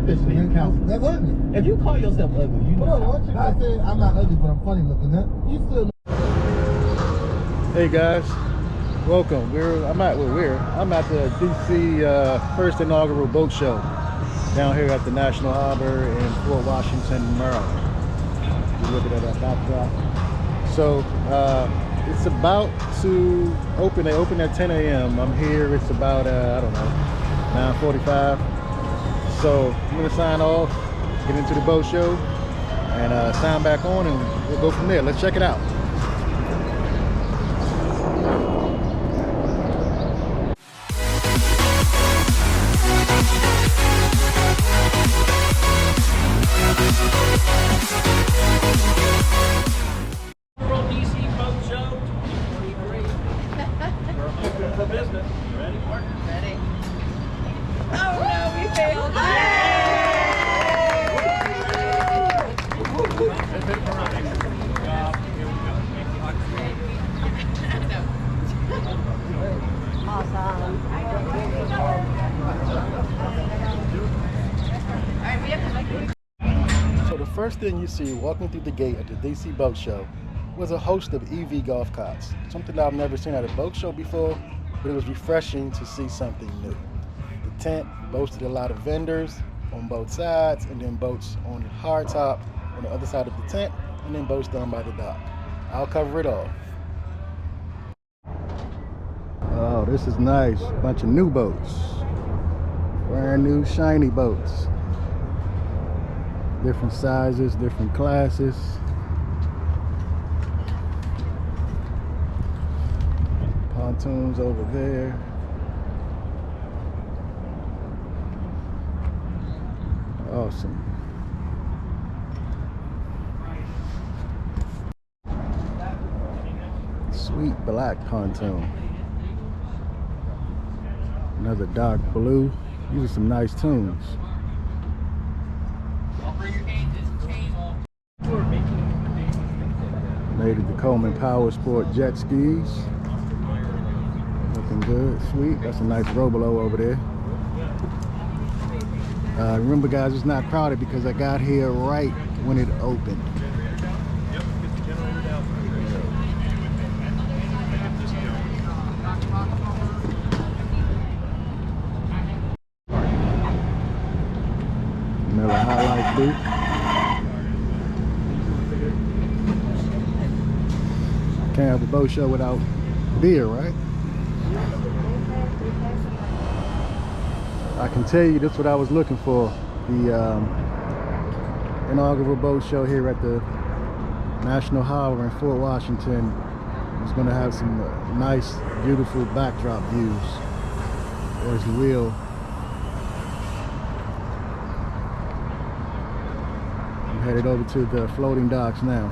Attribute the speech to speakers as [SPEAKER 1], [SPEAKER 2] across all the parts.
[SPEAKER 1] officially in council.
[SPEAKER 2] That's ugly.
[SPEAKER 1] If you call yourself ugly, you know.
[SPEAKER 2] Hold on, what you guys say? I'm not ugly, but I'm funny looking. Huh? You still.
[SPEAKER 3] Hey guys, welcome. I'm at the DC first inaugural boat show down here at the National Harbor in Fort Washington, Maryland. You look at that backdrop. So it's about to open. They open at 10 a.m. I'm here. It's about I don't know, 9:45. So I'm gonna sign off, get into the boat show, and sign back on, and we'll go from there. Let's check it out. So the first thing you see walking through the gate at the DC Boat Show was a host of EV golf carts. Something that I've never seen at a boat show before, but it was refreshing to see something new. The tent boasted a lot of vendors on both sides, and then boats on the hard top on the other side of the tent, and then boats down by the dock. I'll cover it all. Oh, this is nice. Bunch of new boats. Brand new shiny boats. Different sizes, different classes. Pontoons over there. Awesome. Sweet black pontoon. Another dark blue. These are some nice tunes. Lady the Coleman Power Sport jet skis. Looking good, sweet. That's a nice Robolo over there. Remember guys, it's not crowded because I got here right when it opened. Another highlight booth. Can't have a boat show without beer, right? I can tell you that's what I was looking for. The inaugural boat show here at the National Harbor in Fort Washington is going to have some nice, beautiful backdrop views. There's the wheel. I'm headed over to the floating docks now.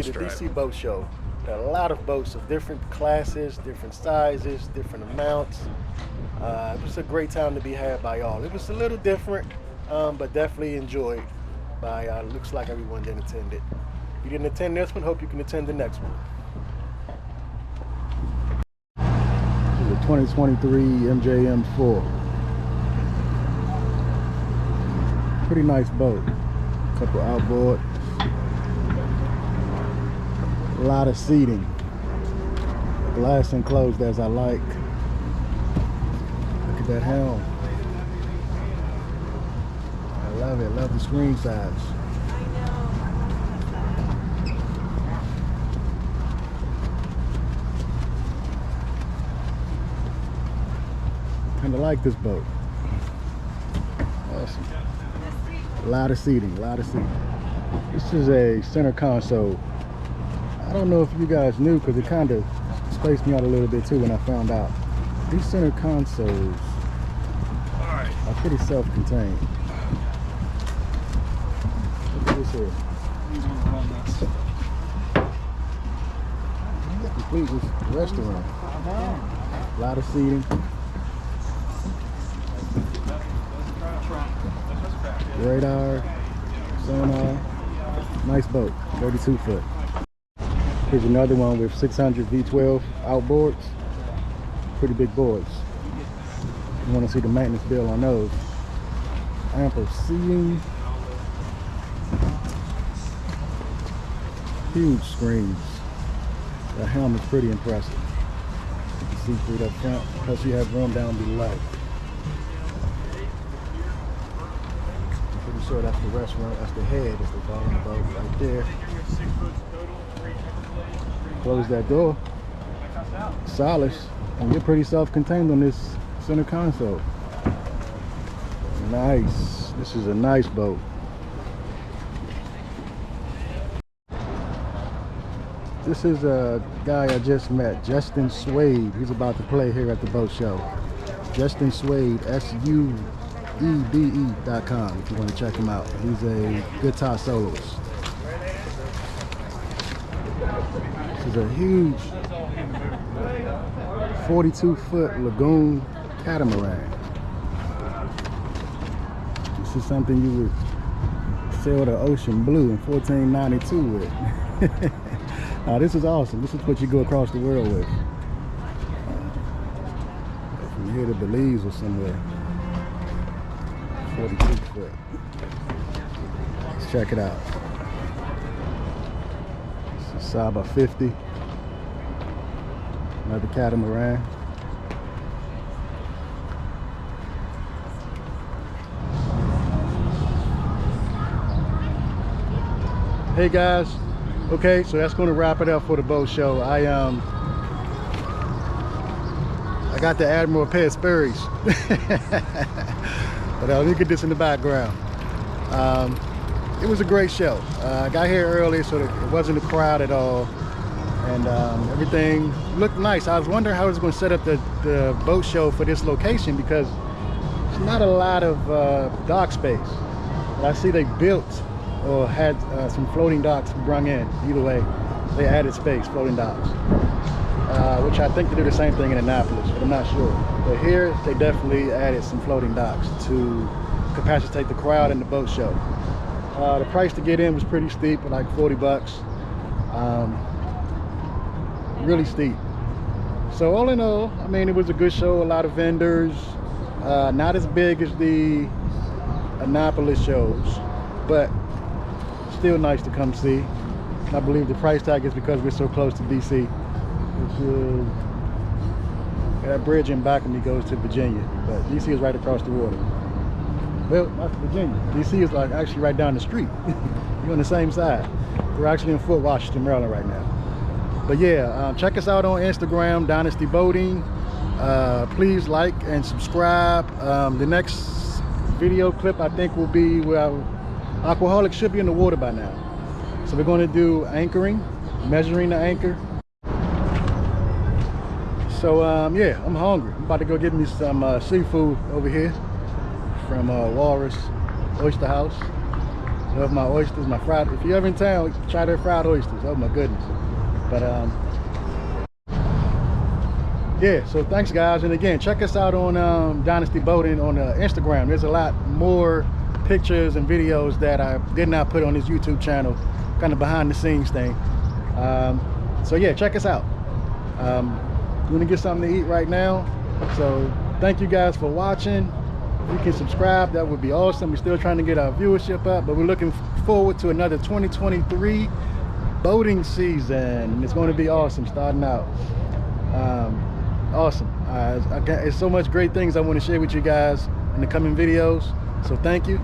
[SPEAKER 3] see the DC boat show. Got a lot of boats of different classes, different sizes, different amounts. It was a great time to be had by all. It was a little different, but definitely enjoyed by looks like everyone that attended. If you didn't attend this one, hope you can attend the next one. This is a 2023 MJM4. Pretty nice boat. Couple outboard. A lot of seating. Glass enclosed as I like. Look at that helm. I love it. Love the screen size. Kinda like this boat. Awesome. A lot of seating, a lot of seating. This is a center console. I don't know if you guys knew, because it kind of spaced me out a little bit too when I found out. These center consoles are pretty self-contained. Look at this here. Complete restaurant. A lot of seating. Radar, sonar, nice boat, 32 foot. Here's another one with 600 V12 outboards, pretty big boards. You want to see the maintenance bill on those. Ample seating, huge screens. The helm is pretty impressive. You can see through that front, plus you have room down below. Sure, that's the restaurant, that's the head, as they call it, the boat right there. Close that door. Solace, and you're pretty self-contained on this center console. Nice. This is a nice boat. This is a guy I just met, Justin Swade. He's about to play here at the boat show. Justin Swade, SUEDE.com if you want to check him out. He's a guitar soloist. This is a huge 42-foot lagoon catamaran. This is something you would sail the ocean blue in 1492 with. Now this is awesome. This is what you go across the world with. From here to Belize or somewhere. 42 foot. Let's check it out. This is Saba 50. Another catamaran. Hey guys. Okay, so that's going to wrap it up for the boat show. I got the Admiral Pet's ferries. But let me get this in the background. It was a great show. I got here early, so it wasn't a crowd at all, and everything looked nice. I was wondering how I was going to set up the boat show for this location, because there's not a lot of dock space. But I see they built or had some floating docks brung in. Either way, they added space, floating docks, which I think they do the same thing in Annapolis, but I'm not sure. But here, they definitely added some floating docks to capacitate the crowd in the boat show. The price to get in was pretty steep, like 40 bucks. Really steep. So all in all, I mean, it was a good show, a lot of vendors. Not as big as the Annapolis shows, but still nice to come see. I believe the price tag is because we're so close to DC. Which is, that bridge in back of me goes to Virginia, but DC is right across the water. Well, not Virginia. DC is like actually right down the street. You're on the same side. We're actually in Fort Washington, Maryland right now. But yeah, check us out on Instagram, Dynasty Boating. Please like and subscribe. The next video clip I think will be where Aquaholic should be in the water by now. So we're going to do anchoring, measuring the anchor. So yeah, I'm hungry. I'm about to go get me some seafood over here from Walrus Oyster House. Love my oysters, my fried. If you're ever in town, try their fried oysters. Oh my goodness. But yeah, so thanks guys, and again, check us out on Dynasty Boating on Instagram. There's a lot more pictures and videos that I did not put on this YouTube channel, kind of behind the scenes thing. So yeah, check us out. We're gonna get something to eat right now. So thank you guys for watching. If you can subscribe, that would be awesome. We're still trying to get our viewership up, but we're looking forward to another 2023 boating season. It's going to be awesome starting out. Awesome. There's so much great things I want to share with you guys in the coming videos. So thank you.